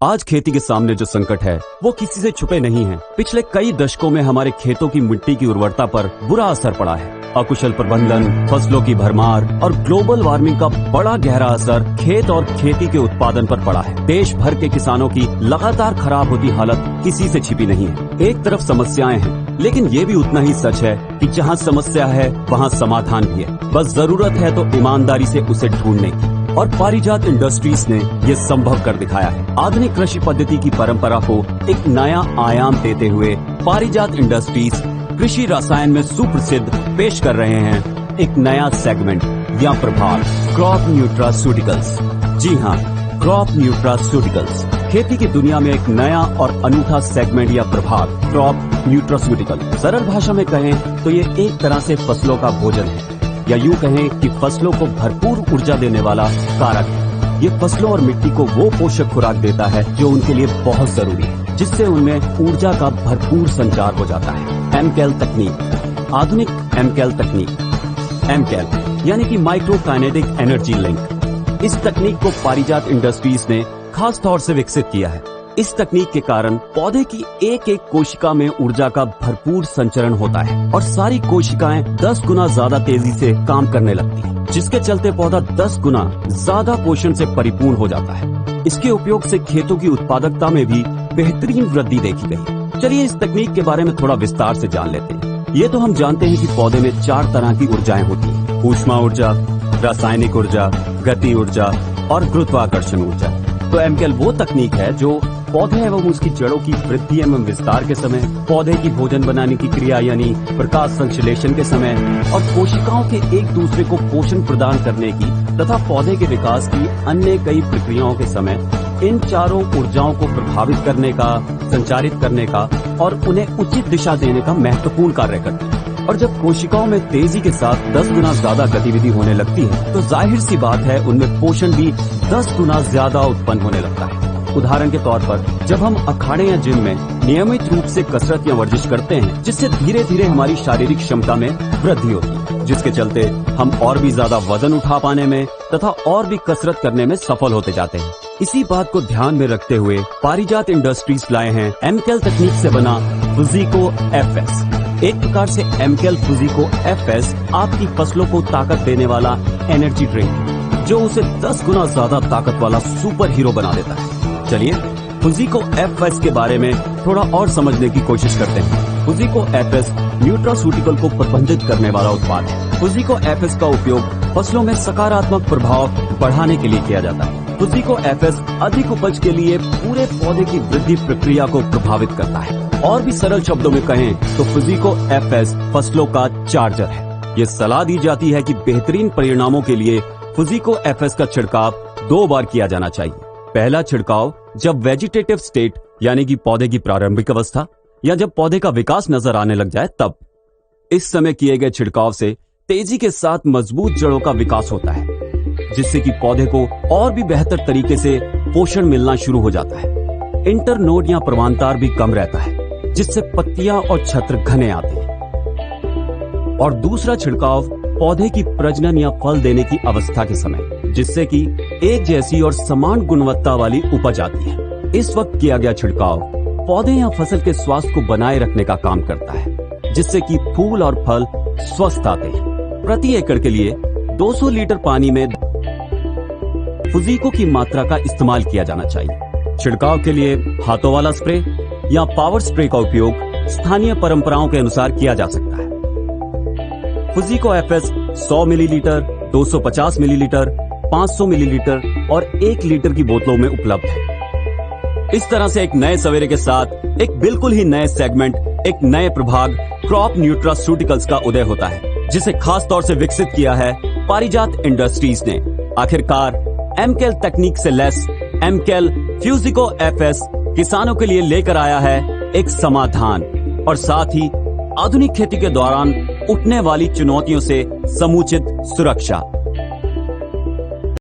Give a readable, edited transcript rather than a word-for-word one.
आज खेती के सामने जो संकट है वो किसी से छुपे नहीं है। पिछले कई दशकों में हमारे खेतों की मिट्टी की उर्वरता पर बुरा असर पड़ा है। अकुशल प्रबंधन, फसलों की भरमार और ग्लोबल वार्मिंग का बड़ा गहरा असर खेत और खेती के उत्पादन पर पड़ा है। देश भर के किसानों की लगातार खराब होती हालत किसी से छिपी नहीं है। एक तरफ समस्याएं हैं, लेकिन ये भी उतना ही सच है कि जहाँ समस्या है वहाँ समाधान भी है। बस जरूरत है तो ईमानदारी से उसे ढूंढने की, और पारिजात इंडस्ट्रीज ने ये संभव कर दिखाया है। आधुनिक कृषि पद्धति की परंपरा को एक नया आयाम देते हुए पारिजात इंडस्ट्रीज कृषि रसायन में सुप्रसिद्ध पेश कर रहे हैं एक नया सेगमेंट या प्रभाग, क्रॉप न्यूट्रास्यूटिकल्स। जी हाँ, क्रॉप न्यूट्रास्यूटिकल्स खेती की दुनिया में एक नया और अनूठा सेगमेंट या प्रभाग, क्रॉप न्यूट्रास्यूटिकल। सरल भाषा में कहें तो ये एक तरह से फसलों का भोजन है, या यूं कहें कि फसलों को भरपूर ऊर्जा देने वाला कारक है। ये फसलों और मिट्टी को वो पोषक खुराक देता है जो उनके लिए बहुत जरूरी है, जिससे उनमें ऊर्जा का भरपूर संचार हो जाता है। एमकेल तकनीक, आधुनिक एमकेल तकनीक, एमकेल यानी कि माइक्रो काइनेटिक एनर्जी लिंक। इस तकनीक को पारिजात इंडस्ट्रीज ने खास तौर से विकसित किया है। इस तकनीक के कारण पौधे की एक एक कोशिका में ऊर्जा का भरपूर संचरण होता है और सारी कोशिकाएं 10 गुना ज्यादा तेजी से काम करने लगती हैं, जिसके चलते पौधा 10 गुना ज्यादा पोषण से परिपूर्ण हो जाता है। इसके उपयोग से खेतों की उत्पादकता में भी बेहतरीन वृद्धि देखी गई है। चलिए इस तकनीक के बारे में थोड़ा विस्तार से जान लेते हैं। ये तो हम जानते हैं कि पौधे में 4 तरह की ऊर्जाएं होती हैं: ऊष्मा ऊर्जा, रासायनिक ऊर्जा, गति ऊर्जा और गुरुत्वाकर्षण ऊर्जा। तो एमकेल वो तकनीक है जो पौधे एवं उसकी जड़ों की वृद्धि एवं विस्तार के समय, पौधे की भोजन बनाने की क्रिया यानी प्रकाश संश्लेषण के समय और कोशिकाओं के एक दूसरे को पोषण प्रदान करने की तथा पौधे के विकास की अन्य कई प्रक्रियाओं के समय इन चारों ऊर्जाओं को प्रभावित करने का, संचारित करने का और उन्हें उचित दिशा देने का महत्वपूर्ण कार्य करती है। और जब कोशिकाओं में तेजी के साथ 10 गुना ज्यादा गतिविधि होने लगती है तो जाहिर सी बात है उनमें पोषण भी 10 गुना ज्यादा उत्पन्न होने लगता है। उदाहरण के तौर पर जब हम अखाड़े या जिम में नियमित रूप से कसरत या वर्जिश करते हैं, जिससे धीरे धीरे हमारी शारीरिक क्षमता में वृद्धि होती है, जिसके चलते हम और भी ज्यादा वजन उठा पाने में तथा और भी कसरत करने में सफल होते जाते हैं। इसी बात को ध्यान में रखते हुए पारिजात इंडस्ट्रीज लाए हैं एमकेल तकनीक से बना फुजीको एफएस। एक प्रकार से एमकेल फुजीको एफएस आपकी फसलों को ताकत देने वाला एनर्जी ड्रिंक, जो उसे 10 गुना ज्यादा ताकत वाला सुपर हीरो बना देता है। चलिए फुजीको एफएस के बारे में थोड़ा और समझने की कोशिश करते हैं। फुजीको एफएस न्यूट्रास्यूटिकल को प्रबंधित करने वाला उत्पाद है। फुजीको एफएस का उपयोग फसलों में सकारात्मक प्रभाव बढ़ाने के लिए किया जाता है। फुजीको एफएस अधिक उपज के लिए पूरे पौधे की वृद्धि प्रक्रिया को प्रभावित करता है। और भी सरल शब्दों में कहें तो फुजीको एफएस फसलों का चार्जर है। ये सलाह दी जाती है कि बेहतरीन परिणामों के लिए फुजीको एफएस का छिड़काव 2 बार किया जाना चाहिए। पहला छिड़काव जब वेजिटेटिव स्टेट यानी कि पौधे की प्रारंभिक अवस्था या जब पौधे का विकास नजर आने लग जाए तब। इस समय किए गए छिड़काव से तेजी के साथ मजबूत जड़ों का विकास होता है, जिससे कि पौधे को और भी बेहतर तरीके से पोषण मिलना शुरू हो जाता है। इंटरनोड या प्रमाणतार भी कम रहता है, जिससे पत्तियां और छत्र घने आते हैं। और दूसरा छिड़काव पौधे की प्रजनन या फल देने की अवस्था के समय, जिससे कि एक जैसी और समान गुणवत्ता वाली उपज आती है। इस वक्त किया गया छिड़काव पौधे या फसल के स्वास्थ्य को बनाए रखने का काम करता है, जिससे कि फूल और फल स्वस्थ आते हैं। प्रति एकड़ के लिए 200 लीटर पानी में फुजीको की मात्रा का इस्तेमाल किया जाना चाहिए। छिड़काव के लिए हाथों वाला स्प्रे या पावर स्प्रे का उपयोग स्थानीय परंपराओं के अनुसार किया जा सकता है। फुजीको एफएस 100 मिलीलीटर, 250 मिलीलीटर, 500 मिलीलीटर और 1 लीटर की बोतलों में उपलब्ध है। इस तरह से एक नए सवेरे के साथ एक बिल्कुल ही नए सेगमेंट, एक नए प्रभाग क्रॉप न्यूट्रास्यूटिकल्स का उदय होता है, जिसे खास तौर से विकसित किया है पारिजात इंडस्ट्रीज ने। आखिरकार एमकेल तकनीक से लैस एमकेल फुजीको एफएस किसानों के लिए लेकर आया है एक समाधान और साथ ही आधुनिक खेती के दौरान उठने वाली चुनौतियों से समुचित सुरक्षा।